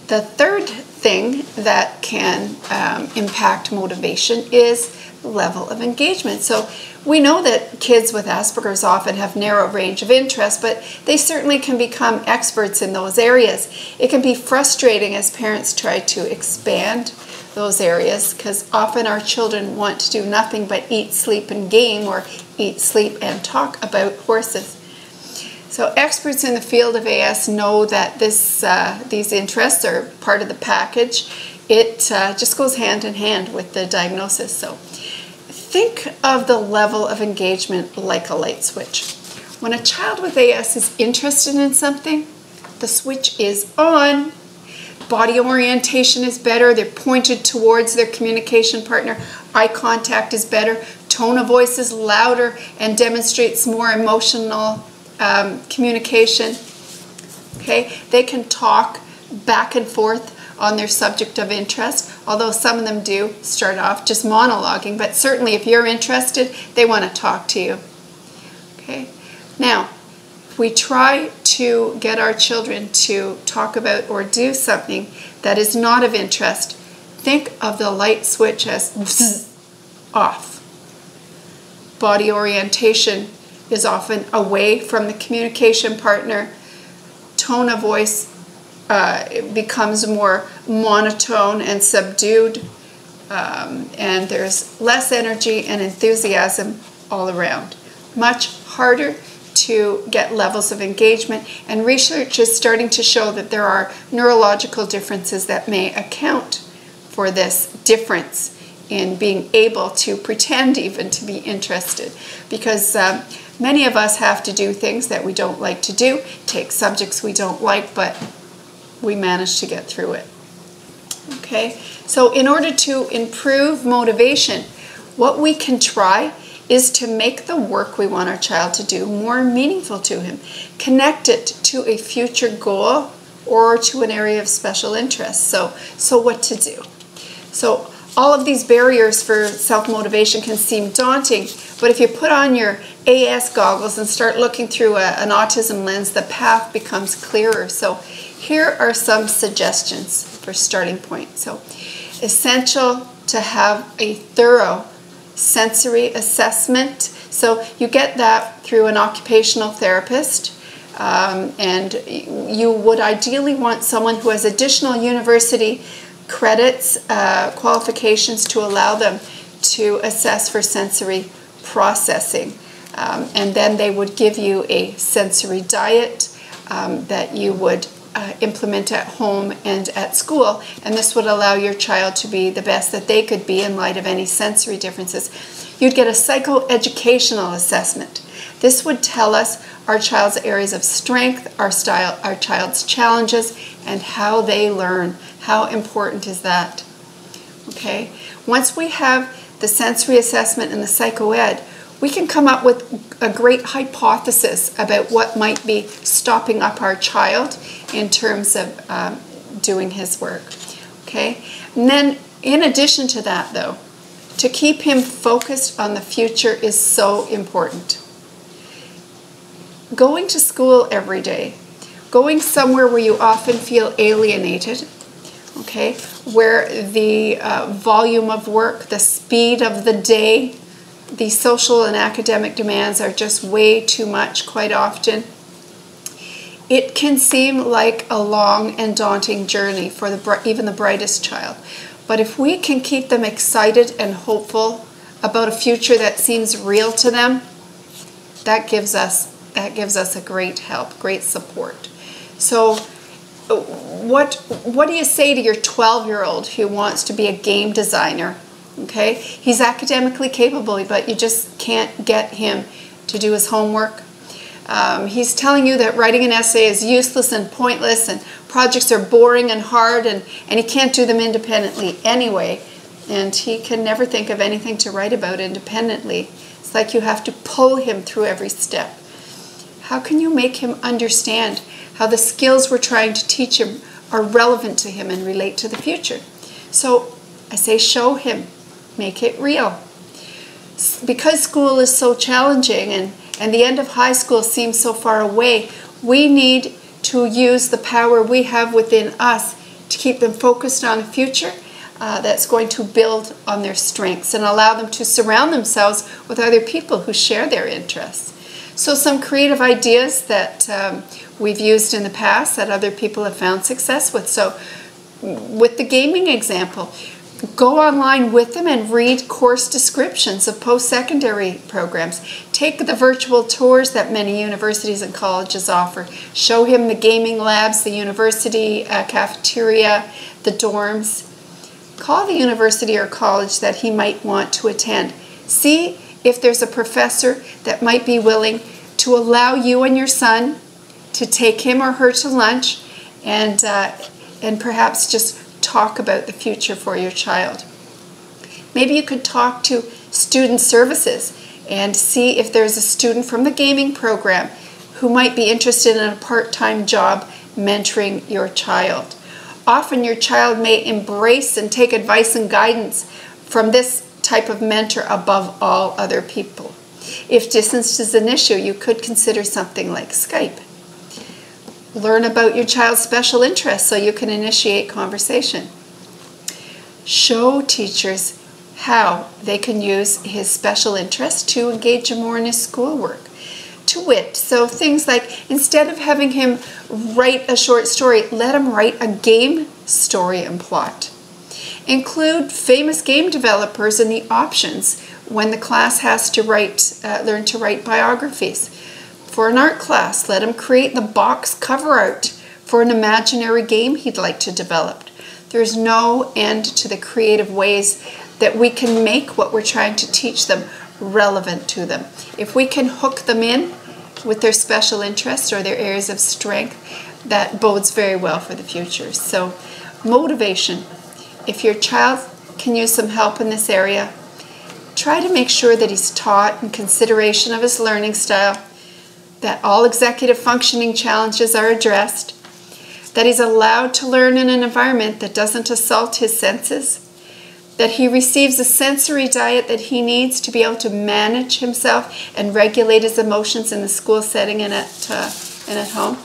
The third thing that can impact motivation is level of engagement. So we know that kids with Asperger's often have narrow range of interest, but they certainly can become experts in those areas. It can be frustrating as parents try to expand those areas, because often our children want to do nothing but eat, sleep, and game, or eat, sleep, and talk about horses. So experts in the field of AS know that these interests are part of the package. It just goes hand in hand with the diagnosis. So think of the level of engagement like a light switch. When a child with AS is interested in something, the switch is on. Body orientation is better. They're pointed towards their communication partner. Eye contact is better. Tone of voice is louder and demonstrates more emotional communication. Okay, they can talk back and forth on their subject of interest, although some of them do start off just monologuing, but certainly if you're interested, they want to talk to you. Okay, now if we try to get our children to talk about or do something that is not of interest, think of the light switch as off. Body orientation is often away from the communication partner. Tone of voice becomes more monotone and subdued, and there's less energy and enthusiasm all around. Much harder to get levels of engagement, and research is starting to show that there are neurological differences that may account for this difference in being able to pretend even to be interested, because many of us have to do things that we don't like to do, take subjects we don't like, but we manage to get through it. Okay, so in order to improve motivation, what we can try is to make the work we want our child to do more meaningful to him. Connect it to a future goal or to an area of special interest. So what to do? So all of these barriers for self-motivation can seem daunting, but if you put on your AS goggles and start looking through an autism lens, the path becomes clearer. So here are some suggestions for starting point. So essential to have a thorough sensory assessment. So you get that through an occupational therapist, and you would ideally want someone who has additional university credits, qualifications to allow them to assess for sensory processing. And then they would give you a sensory diet that you would implement at home and at school, and this would allow your child to be the best that they could be in light of any sensory differences. You'd get a psychoeducational assessment. This would tell us our child's areas of strength, our child's challenges, and how they learn. How important is that? Okay, once we have the sensory assessment and the psychoed, we can come up with a great hypothesis about what might be stopping up our child in terms of doing his work. Okay, and then in addition to that, though, to keep him focused on the future is so important. Going to school every day, going somewhere where you often feel alienated, okay, where the volume of work, the speed of the day, the social and academic demands are just way too much quite often. It can seem like a long and daunting journey for even the brightest child. But if we can keep them excited and hopeful about a future that seems real to them, that gives us a great help, great support. So what do you say to your 12-year-old who wants to be a game designer? Okay, he's academically capable, but you just can't get him to do his homework. He's telling you that writing an essay is useless and pointless, and projects are boring and hard, and he can't do them independently anyway, and he can never think of anything to write about independently. It's like you have to pull him through every step. How can you make him understand how the skills we're trying to teach him are relevant to him and relate to the future? So I say show him. Make it real. Because school is so challenging and the end of high school seems so far away, we need to use the power we have within us to keep them focused on the future, that's going to build on their strengths and allow them to surround themselves with other people who share their interests. So some creative ideas that we've used in the past that other people have found success with. So with the gaming example, go online with them and read course descriptions of post-secondary programs. Take the virtual tours that many universities and colleges offer. Show him the gaming labs, the university cafeteria, the dorms. Call the university or college that he might want to attend. See if there's a professor that might be willing to allow you and your son to take him or her to lunch and perhaps just talk about the future for your child. Maybe you could talk to student services and see if there's a student from the gaming program who might be interested in a part-time job mentoring your child. Often your child may embrace and take advice and guidance from this type of mentor above all other people. If distance is an issue, you could consider something like Skype. Learn about your child's special interests so you can initiate conversation. Show teachers how they can use his special interests to engage him more in his schoolwork. To wit, so things like instead of having him write a short story, let him write a game story and plot. Include famous game developers in the options when the class has to learn to write biographies. For an art class, let him create the box cover art for an imaginary game he'd like to develop. There's no end to the creative ways that we can make what we're trying to teach them relevant to them. If we can hook them in with their special interests or their areas of strength, that bodes very well for the future. So, motivation. If your child can use some help in this area, try to make sure that he's taught in consideration of his learning style, that all executive functioning challenges are addressed, that he's allowed to learn in an environment that doesn't assault his senses, that he receives a sensory diet that he needs to be able to manage himself and regulate his emotions in the school setting and at home,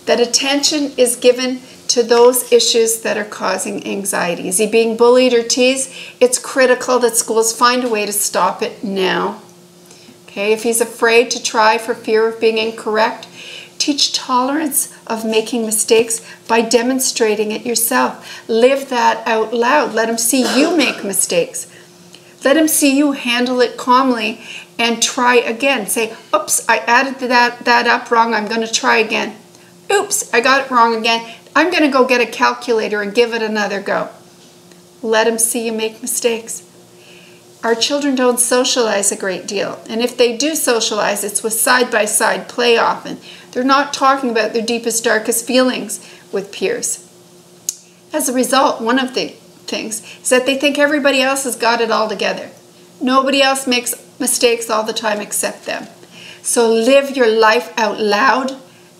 that attention is given to those issues that are causing anxiety. Is he being bullied or teased? It's critical that schools find a way to stop it now. Okay, if he's afraid to try for fear of being incorrect, teach tolerance of making mistakes by demonstrating it yourself. Live that out loud. Let him see you make mistakes. Let him see you handle it calmly and try again. Say, oops, I added that up wrong. I'm going to try again. Oops, I got it wrong again. I'm going to go get a calculator and give it another go. Let him see you make mistakes. Our children don't socialize a great deal. And if they do socialize, it's with side-by-side play often. They're not talking about their deepest, darkest feelings with peers. As a result, one of the things is that they think everybody else has got it all together. Nobody else makes mistakes all the time except them. So live your life out loud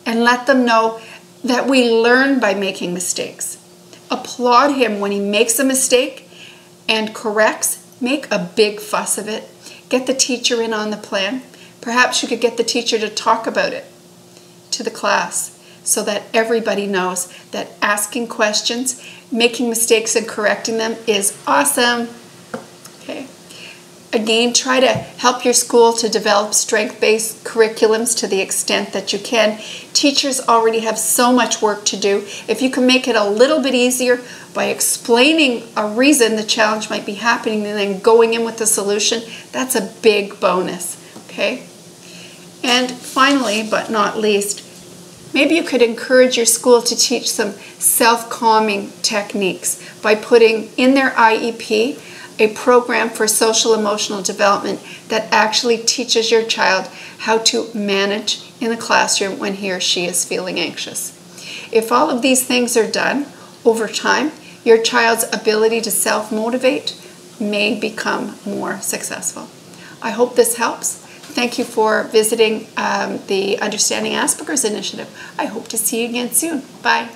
and let them know that we learn by making mistakes. Applaud him when he makes a mistake and corrects. Make a big fuss of it. Get the teacher in on the plan. Perhaps you could get the teacher to talk about it to the class so that everybody knows that asking questions, making mistakes and correcting them is awesome. Okay. Again, try to help your school to develop strength-based curriculums to the extent that you can. Teachers already have so much work to do. If you can make it a little bit easier by explaining a reason the challenge might be happening and then going in with the solution, that's a big bonus, okay? And finally, but not least, maybe you could encourage your school to teach some self-calming techniques by putting in their IEP a program for social emotional development that actually teaches your child how to manage in the classroom when he or she is feeling anxious. If all of these things are done over time, your child's ability to self-motivate may become more successful. I hope this helps. Thank you for visiting the Understanding Asperger's Initiative. I hope to see you again soon. Bye.